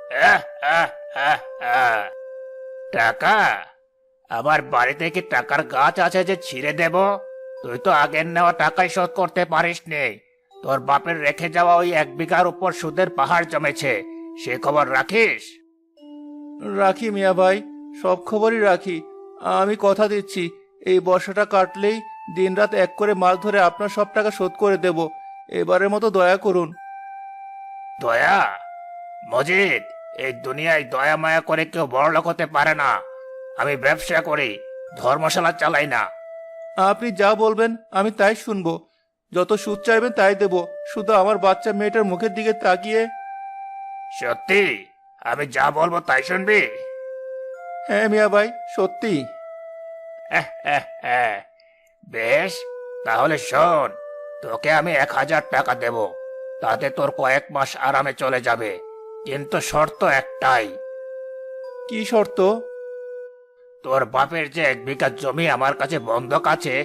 আহ, আহ, আহ, আহ। টাকা? আমার বাড়িতে কি টাকার গাছ আছে যে ছিঁড়ে দেব? তুই তো আগের নেওয়া টাকাই শোধ করতে পারিস নে। তোর বাপের রেখে যাওয়া ওই 1 বিঘার উপর সুদের পাহাড় জমেছে, সে খবর রাখিস? রাখি মিয়া ভাই, সব খবরই রাখি। আমি কথা দিচ্ছি, এই বর্ষাটা কাটলেই দিনরাত এক করে মাছ ধরে আপনার সব টাকা শোধ করে দেব। এবারের মতো দয়া করুন। দয়া? মজিদ, এই দুনিয়ায় দয়া মায়া করে কেউ বড়লোক হতে পারে না। আমি ব্যবসা করি, ধর্মশালা চালাই না। আপনি যা বলবেন আমি তাই শুনবো। যত সুদ চাইবেন তাই দেব, শুধু আমার বাচ্চা মেয়েটার মুখের দিকে তাকিয়ে। সত্যি? আমি যা বলবো তাই শুনবি? হ্যাঁ মিয়া ভাই, সত্যি। বেশ, তাহলে শোন, তোকে আমি 1,000 টাকা দেব। তাতে তোর কয়েক মাস আরামে চলে যাবে, কিন্তু শর্ত একটাই। কি শর্ত? তোর বাপের যে 1 বিঘা জমি আমার কাছে বন্ধক আছে,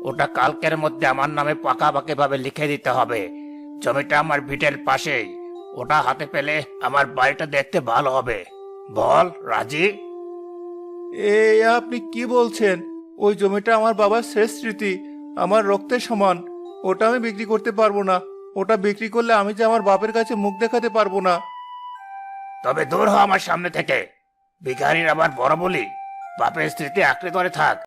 ওটা কালকের মধ্যে আমার নামে পাকাপাকি ভাবে লিখে দিতে হবে। জমিটা আমার ভিটের পাশেই। ওটা হাতে পেলে আমার বাড়িটা দেখতে ভালো হবে। বল, রাজি? এই আপনি কি বলছেন? ওই জমিটা আমার বাবার শেষ স্মৃতি, আমার রক্তের সমান। ওটা আমি বিক্রি করতে পারবো না। ওটা বিক্রি করলে আমি যে আমার বাপের কাছে মুখ দেখাতে পারবো না। তবে দূর হ আমার সামনে থেকে। ভিখারির আবার বড় বলি, বাপের স্মৃতি আঁকড়ে ধরে থাক।